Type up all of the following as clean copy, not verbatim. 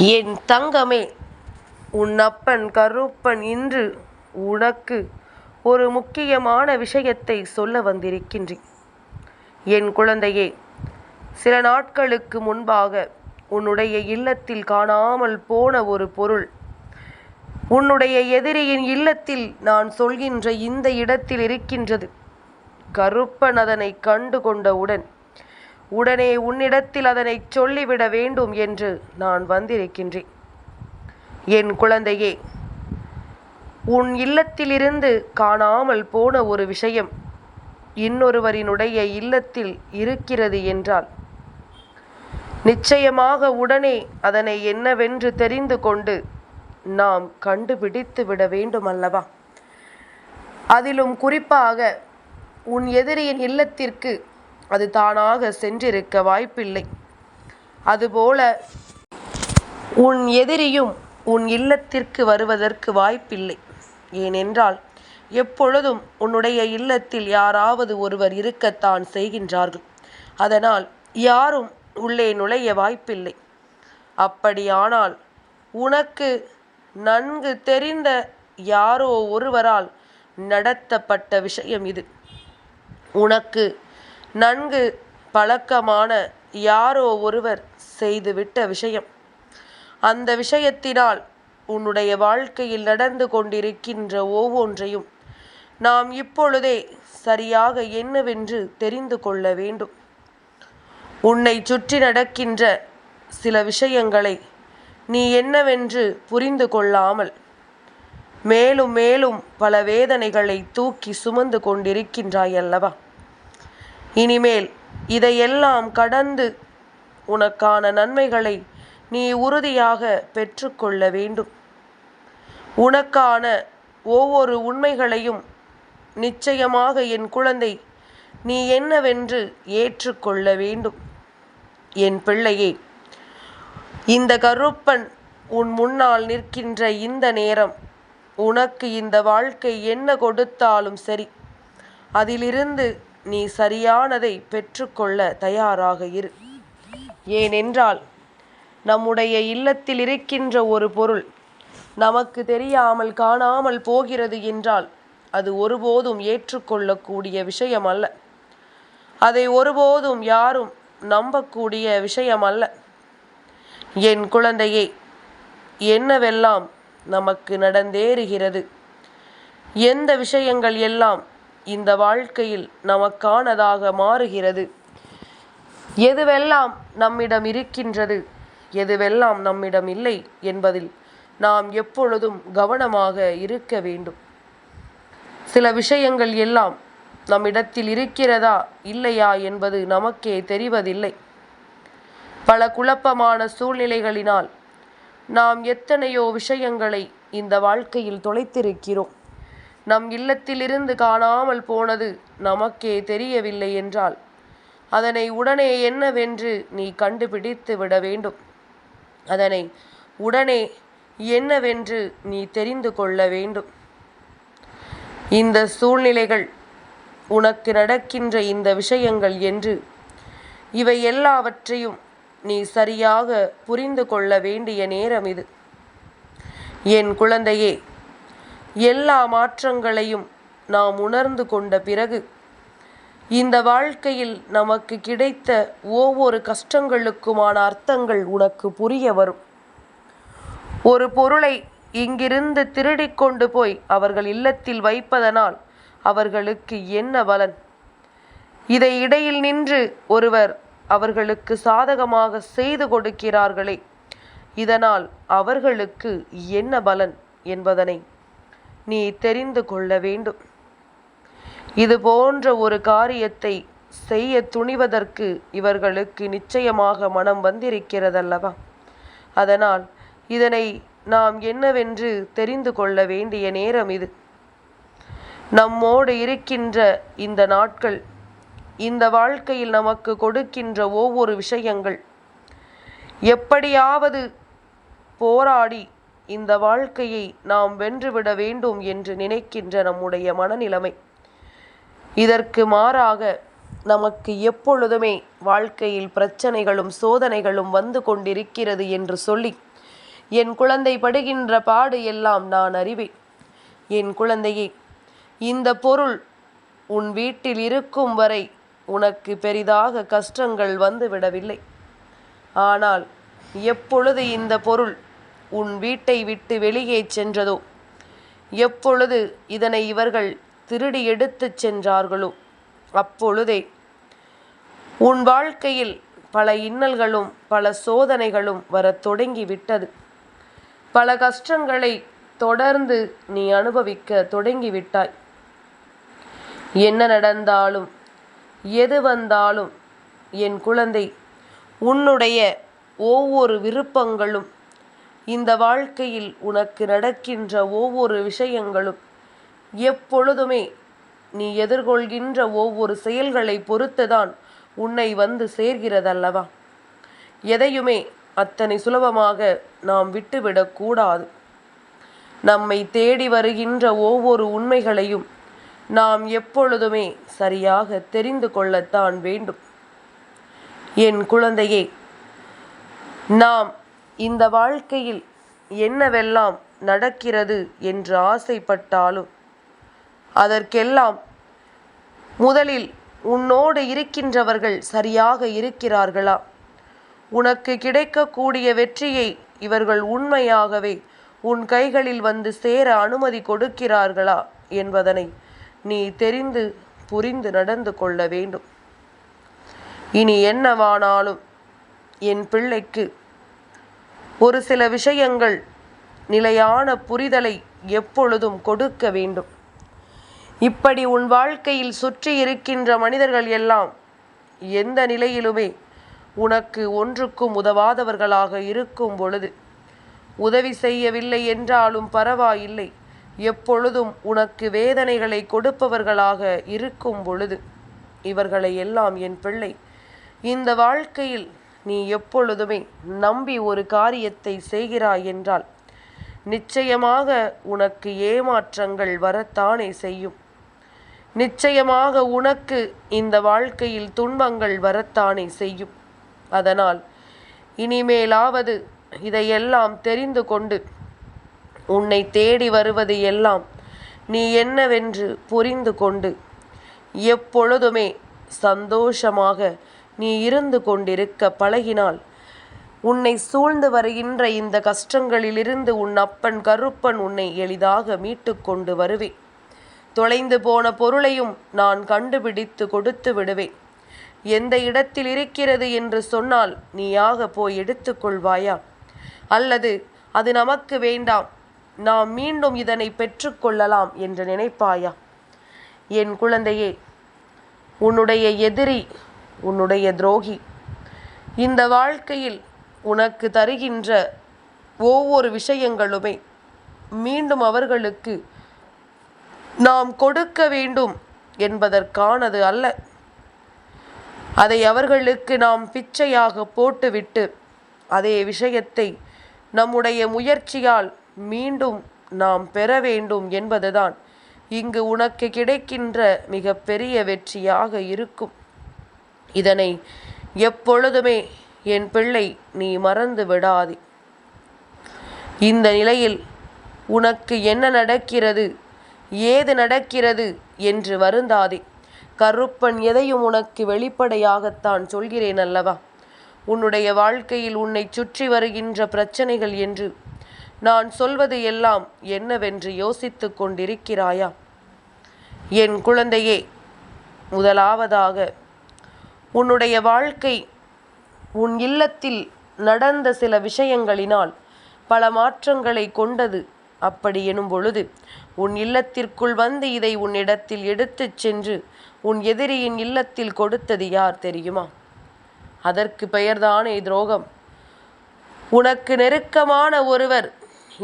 என் தங்கமே, உன் அப்பன் கருப்பன் இன்று உனக்கு ஒரு முக்கியமான விஷயத்தை சொல்ல வந்திருக்கின்றேன். என் குழந்தையே, சில நாட்களுக்கு முன்பாக உன்னுடைய இல்லத்தில் காணாமல் போன ஒரு பொருள் உன்னுடைய எதிரியின் இல்லத்தில் நான் சொல்கின்ற இந்த இடத்தில் இருக்கின்றது. கருப்பன் அதனை கண்டு கொண்டவுடன் உடனே உன்னிடத்தில் அதனை சொல்லிவிட வேண்டும் என்று நான் வந்திருக்கின்றேன். என் குழந்தையே, உன் இல்லத்திலிருந்து காணாமல் போன ஒரு விஷயம் இன்னொருவரினுடைய இல்லத்தில் இருக்கிறது என்றால் நிச்சயமாக உடனே அதனை என்னவென்று தெரிந்து கொண்டு நாம் கண்டுபிடித்து விட வேண்டும் அல்லவா? அதிலும் குறிப்பாக உன் எதிரியின் இல்லத்திற்கு அது தானாக சென்றிருக்க வாய்ப்பில்லை. அதுபோல உன் எதிரியும் உன் இல்லத்திற்கு வருவதற்கு வாய்ப்பில்லை. ஏனென்றால் எப்பொழுதும் உன்னுடைய இல்லத்தில் யாராவது ஒருவர் இருக்கத்தான் செய்கின்றார்கள். அதனால் யாரும் உள்ளே நுழைய வாய்ப்பில்லை. அப்படியானால் உனக்கு நன்கு தெரிந்த யாரோ ஒருவரால் நடத்தப்பட்ட விஷயம் இது. உனக்கு நன்கு பழக்கமான யாரோ ஒருவர் செய்துவிட்ட விஷயம். அந்த விஷயத்தினால் உன்னுடைய வாழ்க்கையில் நடந்து கொண்டிருக்கின்ற ஒவ்வொன்றையும் நாம் இப்பொழுதே சரியாக என்னவென்று தெரிந்து கொள்ள வேண்டும். உன்னை சுற்றி நடக்கின்ற சில விஷயங்களை நீ என்னவென்று புரிந்து கொள்ளாமல் மேலும் மேலும் பல வேதனைகளை தூக்கி சுமந்து கொண்டிருக்கின்றாய் அல்லவா? இனிமேல் இதையெல்லாம் கடந்து உனக்கான நன்மைகளை நீ உறுதியாக பெற்றுக்கொள்ள வேண்டும். உனக்கான ஒவ்வொரு உண்மைகளையும் நிச்சயமாக என் குழந்தை நீ என்னவென்று ஏற்றுக்கொள்ள வேண்டும். என் பிள்ளையே, இந்த கருப்பன் உன் முன்னால் நிற்கின்ற இந்த நேரம் உனக்கு இந்த வாழ்க்கை என்ன கொடுத்தாலும் சரி, அதிலிருந்து நீ சரியானதை பெற்றுக்கொள்ள தயாராக இரு. ஏனென்றால் நம்முடைய இல்லத்தில் இருக்கின்ற ஒரு பொருள் நமக்கு தெரியாமல் காணாமல் போகிறது என்றால் அது ஒருபோதும் ஏற்றுக்கொள்ளக்கூடிய விஷயம் அல்ல. அதை ஒருபோதும் யாரும் நம்பக்கூடிய விஷயம் அல்ல. என் குழந்தையே, என்னவெல்லாம் நமக்கு நடந்தேறுகிறது, எந்த விஷயங்கள் எல்லாம் இந்த வாழ்க்கையில் நமக்கானதாக மாறுகிறது, எதுவெல்லாம் நம்மிடம் இருக்கின்றது, எதுவெல்லாம் நம்மிடம் இல்லை என்பதில் நாம் எப்பொழுதும் கவனமாக இருக்க வேண்டும். சில விஷயங்கள் எல்லாம் நம்மிடத்தில் இருக்கிறதா இல்லையா என்பது நமக்கே தெரிவதில்லை. பல குழப்பமான சூழ்நிலைகளினால் நாம் எத்தனையோ விஷயங்களை இந்த வாழ்க்கையில் தொலைத்திருக்கிறோம். நம் இல்லத்திலிருந்து காணாமல் போனது நமக்கே தெரியவில்லை என்றால் அதனை உடனே என்னவென்று நீ கண்டுபிடித்து விட வேண்டும். அதனை உடனே என்னவென்று நீ தெரிந்து கொள்ள வேண்டும். இந்த சூழ்நிலைகள், உனக்கு நடக்கின்ற இந்த விஷயங்கள் என்று இவை எல்லாவற்றையும் நீ சரியாக புரிந்து கொள்ள வேண்டிய நேரம் இது. என் குழந்தையே, எல்லா மாற்றங்களையும் நாம் உணர்ந்து கொண்ட பிறகு இந்த வாழ்க்கையில் நமக்கு கிடைத்த ஒவ்வொரு கஷ்டங்களுக்குமான அர்த்தங்கள் உனக்கு புரிய வரும். ஒரு பொருளை இங்கிருந்து திருடிக்கொண்டு போய் அவர்கள் இல்லத்தில் வைப்பதனால் அவர்களுக்கு என்ன பலன்? இதை இடையில் நின்று ஒருவர் அவர்களுக்கு சாதகமாக செய்து கொடுக்கிறார்களே, இதனால் அவர்களுக்கு என்ன பலன் என்பதனை நீ தெரிந்து கொள்ள வேண்டும். இது போன்ற ஒரு காரியத்தை செய்ய துணிவதற்கு இவர்களுக்கு நிச்சயமாக மனம் வந்திருக்கிறதல்லவா? அதனால் இதனை நாம் என்னவென்று தெரிந்து கொள்ள வேண்டிய நேரம் இது. நம்மோடு இருக்கின்ற இந்த நாட்கள், இந்த வாழ்க்கையில் நமக்கு கொடுக்கின்ற ஒவ்வொரு விஷயங்கள், எப்படியாவது போராடி இந்த வாழ்க்கையை நாம் வென்றுவிட வேண்டும் என்று நினைக்கின்ற நம்முடைய மனநிலைமை. இதற்கு மாறாக நமக்கு எப்பொழுதுமே வாழ்க்கையில் பிரச்சனைகளும் சோதனைகளும் வந்து கொண்டிருக்கிறது என்று சொல்லி என் குழந்தை படுகின்ற பாடு எல்லாம் நான் அறிவேன். என் குழந்தையே, இந்த பொருள் உன் வீட்டில் இருக்கும் வரை உனக்கு பெரிதாக கஷ்டங்கள் வந்து விடவில்லை. ஆனால் எப்பொழுது இந்த பொருள் உன் வீட்டை விட்டு வெளியே சென்றதோ, எப்பொழுது இதனை இவர்கள் திருடி எடுத்துச் சென்றார்களோ, அப்பொழுதே உன் வாழ்க்கையில் பல இன்னல்களும் பல சோதனைகளும் வரத் தொடங்கிவிட்டது. பல கஷ்டங்களை தொடர்ந்து நீ அனுபவிக்க தொடங்கிவிட்டாய். என்ன நடந்தாலும் எது வந்தாலும் என் குழந்தை, உன்னுடைய ஒவ்வொரு விருப்பங்களும், இந்த வாழ்க்கையில் உனக்கு நடக்கின்ற ஒவ்வொரு விஷயங்களும் எப்பொழுதுமே நீ எதிர்கொள்கின்ற ஒவ்வொரு செயல்களை பொறுத்துதான் உன்னை வந்து சேர்கிறதல்லவா? எதையுமே அத்தனை சுலபமாக நாம் விட்டுவிடக்கூடாது. நம்மை தேடி வருகின்ற ஒவ்வொரு உண்மைகளையும் நாம் எப்பொழுதுமே சரியாக தெரிந்து கொள்ளத்தான் வேண்டும். என் குழந்தையே, நாம் இந்த வாழ்க்கையில் என்னவெல்லாம் நடக்கிறது என்று ஆசைப்பட்டாலும் அதற்கெல்லாம் முதலில் உன்னோடு இருக்கின்றவர்கள் சரியாக இருக்கிறார்களா? உனக்கு கிடைக்கக்கூடிய வெற்றியை இவர்கள் உண்மையாகவே உன் கைகளில் வந்து சேர அனுமதி கொடுக்கிறார்களா என்பதனை நீ தெரிந்து புரிந்து நடந்து கொள்ள வேண்டும். இனி என்னவானாலும் என் பிள்ளைக்கு ஒரு சில விஷயங்கள் நிலையான புரிதலை எப்பொழுதும் கொடுக்க வேண்டும். இப்படி உன் வாழ்க்கையில் சுற்றி இருக்கின்ற மனிதர்கள் எல்லாம் எந்த நிலையிலுமே உனக்கு ஒன்றுக்கும் உதவாதவர்களாக இருக்கும் பொழுது, உதவி செய்யவில்லை என்றாலும் பரவாயில்லை, எப்பொழுதும் உனக்கு வேதனைகளை கொடுப்பவர்களாக இருக்கும் பொழுது, இவர்களை எல்லாம் என் பிள்ளை இந்த வாழ்க்கையில் நீ எப்பொழுதுமே நம்பி ஒரு காரியத்தை செய்கிறாய் என்றால் நிச்சயமாக உனக்கு ஏமாற்றங்கள் வரத்தானே செய்யும். நிச்சயமாக உனக்கு இந்த வாழ்க்கையில் துன்பங்கள் வரத்தானே செய்யும். அதனால் இனிமேலாவது இதையெல்லாம் தெரிந்து கொண்டு உன்னை தேடி வருவது எல்லாம் நீ என்னவென்று புரிந்து கொண்டு எப்பொழுதுமே சந்தோஷமாக நீ இருந்து கொண்டிருக்க பழகினால் உன்னை சூழ்ந்து வருகின்ற இந்த கஷ்டங்களிலிருந்து உன் அப்பன் கருப்பன் உன்னை எளிதாக மீட்டு கொண்டு வருவேன். தொலைந்து போன பொருளையும் நான் கண்டுபிடித்து கொடுத்து விடுவேன். எந்த இடத்தில் இருக்கிறது என்று சொன்னால் நீயாக போய் எடுத்துக்கொள்வாயா? அல்லது அது நமக்கு வேண்டாம், நாம் மீண்டும் இதனை பெற்றுக்கொள்ளலாம் என்று நினைப்பாயா? என் குழந்தையே, உன்னுடைய எதிரி, உன்னுடைய துரோகி இந்த வாழ்க்கையில் உனக்கு தருகின்ற ஒவ்வொரு விஷயங்களுமே மீண்டும் அவர்களுக்கு நாம் கொடுக்க வேண்டும் என்பதற்கானது அல்ல. அதை அவர்களுக்கு நாம் பிச்சையாக போட்டுவிட்டு அதே விஷயத்தை நம்முடைய முயற்சியால் மீண்டும் நாம் பெற வேண்டும் என்பதுதான் இங்கு உனக்கு கிடைக்கின்ற மிக பெரிய வெற்றியாக இருக்கும். இதனை எப்பொழுதுமே என் பிள்ளை நீ மறந்து விடாதே. இந்த நிலையில் உனக்கு என்ன நடக்கிறது, ஏது நடக்கிறது என்று வருந்தாதே. கருப்பன் எதையும் உனக்கு வெளிப்படையாகத்தான் சொல்கிறேன் அல்லவா? உன்னுடைய வாழ்க்கையில் உன்னை சுற்றி வருகின்ற பிரச்சனைகள் என்று நான் சொல்வது எல்லாம் என்னவென்று யோசித்து கொண்டிருக்கிறாயா? என் குழந்தையே, முதலாவதாக உன்னுடைய வாழ்க்கை உன் இல்லத்தில் நடந்த சில விஷயங்களினால் பல மாற்றங்களை கொண்டது. அப்படி எனும் பொழுது உன் இல்லத்திற்குள் வந்து இதை உன்னிடத்தில் எடுத்துச் சென்று உன் எதிரியின் இல்லத்தில் கொடுத்தது யார் தெரியுமா? அதற்கு பெயர்தானே துரோகம். உனக்கு நெருக்கமான ஒருவர்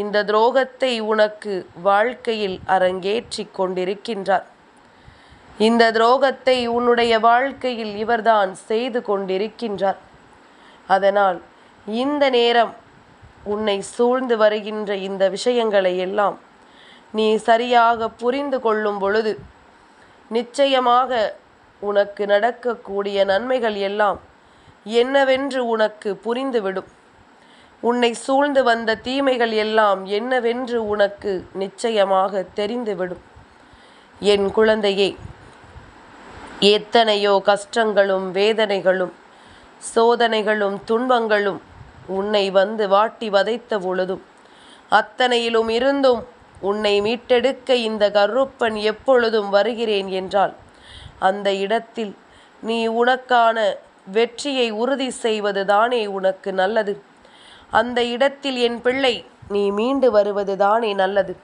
இந்த துரோகத்தை உனக்கு வாழ்க்கையில் அரங்கேற்றி கொண்டிருக்கின்றார். இந்த துரோகத்தை உன்னுடைய வாழ்க்கையில் இவர்தான் செய்து கொண்டிருக்கின்றார். அதனால் இந்த நேரம் உன்னை சூழ்ந்து வருகின்ற இந்த விஷயங்களை எல்லாம் நீ சரியாக புரிந்து கொள்ளும் பொழுது நிச்சயமாக உனக்கு நடக்கக்கூடிய நன்மைகள் எல்லாம் என்னவென்று உனக்கு புரிந்துவிடும். உன்னை சூழ்ந்து வந்த தீமைகள் எல்லாம் என்னவென்று உனக்கு நிச்சயமாக தெரிந்துவிடும். என் குழந்தையே, எத்தனையோ கஷ்டங்களும் வேதனைகளும் சோதனைகளும் துன்பங்களும் உன்னை வந்து வாட்டி வதைத்த பொழுதும் அத்தனையிலும் இருந்தும் உன்னை மீட்டெடுக்க இந்த கருப்பன் எப்பொழுதும் வருகிறேன் என்றால் அந்த இடத்தில் நீ உனக்கான வெற்றியை உறுதி செய்வது தானே உனக்கு நல்லது. அந்த இடத்தில் என் பிள்ளை நீ மீண்டு வருவது தானே நல்லது.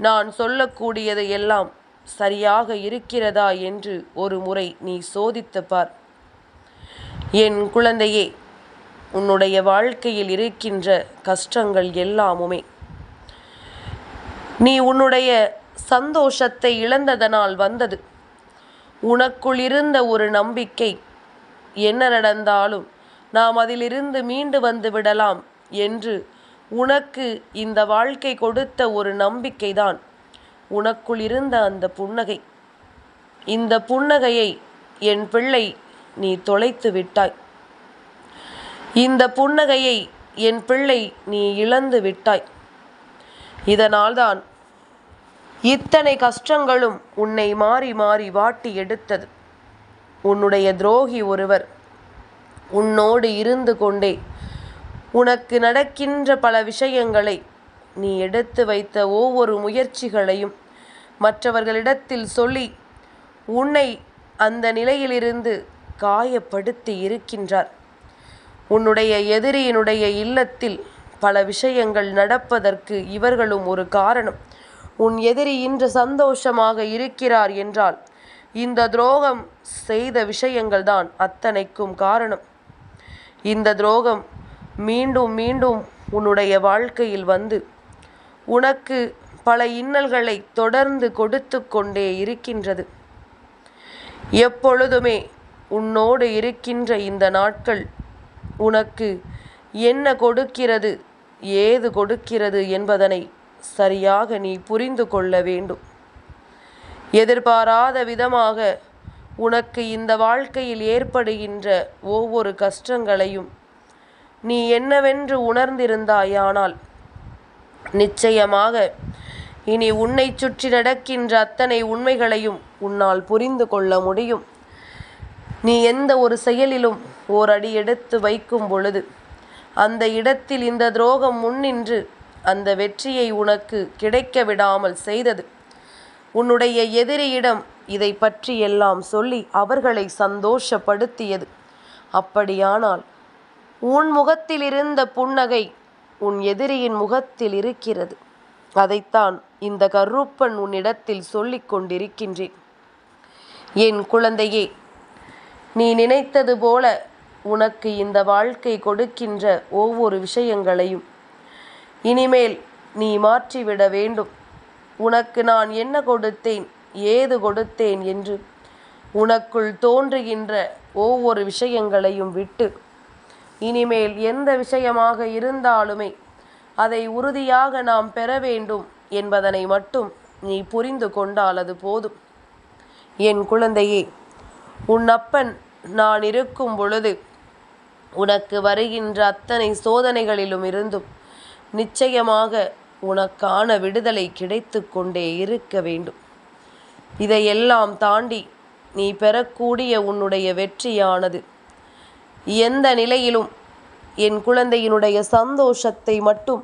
நான் சொல்லக்கூடியது எல்லாம் சரியாக இருக்கிறதா என்று ஒரு முறை நீ சோதித்து பார். என் குழந்தையே, உன்னுடைய வாழ்க்கையில் இருக்கின்ற கஷ்டங்கள் எல்லாமுமே நீ உன்னுடைய சந்தோஷத்தை இழந்ததனால் வந்தது. உனக்குள் இருந்த ஒரு நம்பிக்கை, என்ன நடந்தாலும் நாம் அதிலிருந்து மீண்டு வந்து விடலாம் என்று உனக்கு இந்த வாழ்க்கை கொடுத்த ஒரு நம்பிக்கைதான் உனக்குள் இருந்த அந்த புன்னகை. இந்த புன்னகையை என் பிள்ளை நீ தொலைத்து விட்டாய். இந்த புன்னகையை என் பிள்ளை நீ இழந்து விட்டாய். இதனால்தான் இத்தனை கஷ்டங்களும் உன்னை மாறி மாறி வாட்டி எடுத்தது. உன்னுடைய துரோகி ஒருவர் உன்னோடு இருந்து கொண்டே உனக்கு நடக்கின்ற பல விஷயங்களை, நீ எடுத்து வைத்த ஒவ்வொரு முயற்சிகளையும் மற்றவர்களிடத்தில் சொல்லி உன்னை அந்த நிலையிலிருந்து காயப்படுத்தி இருக்கின்றார். உன்னுடைய எதிரியினுடைய இல்லத்தில் பல விஷயங்கள் நடப்பதற்கு இவர்களும் ஒரு காரணம். உன் எதிரி இன்று சந்தோஷமாக இருக்கிறார் என்றால் இந்த துரோகம் செய்த விஷயங்கள்தான் அத்தனைக்கும் காரணம். இந்த துரோகம் மீண்டும் மீண்டும் உன்னுடைய வாழ்க்கையில் வந்து உனக்கு பல இன்னல்களை தொடர்ந்து கொடுத்து கொண்டே இருக்கின்றது. எப்பொழுதுமே உன்னோடு இருக்கின்ற இந்த நாட்கள் உனக்கு என்ன கொடுக்கிறது, ஏது கொடுக்கிறது என்பதனை சரியாக நீ புரிந்து கொள்ள வேண்டும். எதிர்பாராத விதமாக உனக்கு இந்த வாழ்க்கையில் ஏற்படுகின்ற ஒவ்வொரு கஷ்டங்களையும் நீ என்னவென்று உணர்ந்திருந்தாயானால் நிச்சயமாக இனி உன்னை சுற்றி நடக்கின்ற அத்தனை உண்மைகளையும் உன்னால் புரிந்து கொள்ள முடியும். நீ எந்த ஒரு செயலிலும் ஓரடி எடுத்து வைக்கும் பொழுது அந்த இடத்தில் இந்த துரோகம் முன்னின்று அந்த வெற்றியை உனக்கு கிடைக்க விடாமல் செய்தது. உன்னுடைய எதிரியிடம் இதை பற்றி எல்லாம் சொல்லி அவர்களை சந்தோஷப்படுத்தியது. அப்படியானால் உன் முகத்தில் இருந்த புன்னகை உன் எதிரியின் முகத்தில் இருக்கிறது. அதைத்தான் இந்த கருப்பன் உன்னிடத்தில் சொல்லிக் கொண்டிருக்கின்றேன். என் குழந்தையே, நீ நினைத்தது போல உனக்கு இந்த வாழ்க்கை கொடுக்கின்ற ஒவ்வொரு விஷயங்களையும் இனிமேல் நீ மாற்றிவிட வேண்டும். உனக்கு நான் என்ன கொடுத்தேன், ஏது கொடுத்தேன் என்று உனக்குள் தோன்றுகின்ற ஒவ்வொரு விஷயங்களையும் விட்டு இனிமேல் எந்த விஷயமாக இருந்தாலுமே அதை உறுதியாக நாம் பெற வேண்டும் என்பதனை மட்டும் நீ புரிந்து கொண்டால் அது போதும். என் குழந்தையே, உன் அப்பன் நான் இருக்கும் பொழுது உனக்கு வருகின்ற அத்தனை சோதனைகளிலும் இருந்தும் நிச்சயமாக உனக்கான விடுதலை கிடைத்து கொண்டே இருக்க வேண்டும். இதையெல்லாம் தாண்டி நீ பெறக்கூடிய உன்னுடைய வெற்றியானது எந்த நிலையிலும் என் குழந்தையினுடைய சந்தோஷத்தை மட்டும்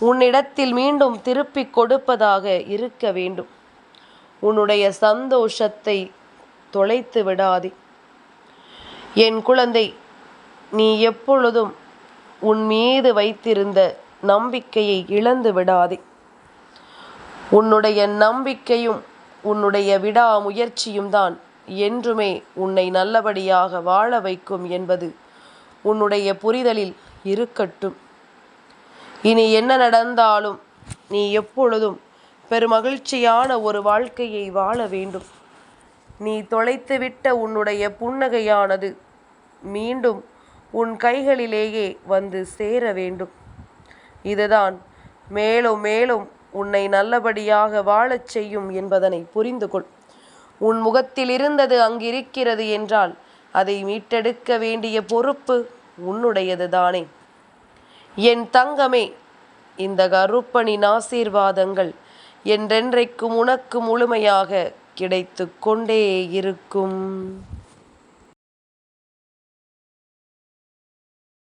உன்னிடத்தில் மீண்டும் திருப்பிக் கொடுப்பதாக இருக்க வேண்டும். உன்னுடைய சந்தோஷத்தை தொலைத்து விடாதே. என் குழந்தை, நீ எப்பொழுதும் உன் மீது வைத்திருந்த நம்பிக்கையை இழந்து விடாதே. உன்னுடைய நம்பிக்கையும் உன்னுடைய விடாமுயற்சியும் தான் என்றுமே உன்னை நல்லபடியாக வாழ வைக்கும் என்பது உன்னுடைய புரிதலில் இருக்கட்டும். இனி என்ன நடந்தாலும் நீ எப்பொழுதும் பெருமகிழ்ச்சியான ஒரு வாழ்க்கையை வாழ வேண்டும். நீ தொலைத்துவிட்ட உன்னுடைய புன்னகையானது மீண்டும் உன் கைகளிலேயே வந்து சேர வேண்டும். இதுதான் மேலும் மேலும் உன்னை நல்லபடியாக வாழச் செய்யும் என்பதனை புரிந்து கொள். உன் முகத்தில் இருந்தது அங்கிருக்கிறது என்றால் அதை மீட்டெடுக்க வேண்டிய பொறுப்பு உன்னுடையது தானே. என் தங்கமே, இந்த கருப்பனின் ஆசீர்வாதங்கள் என்றென்றைக்கும் உனக்கு முழுமையாக கிடைத்து கொண்டே இருக்கும்.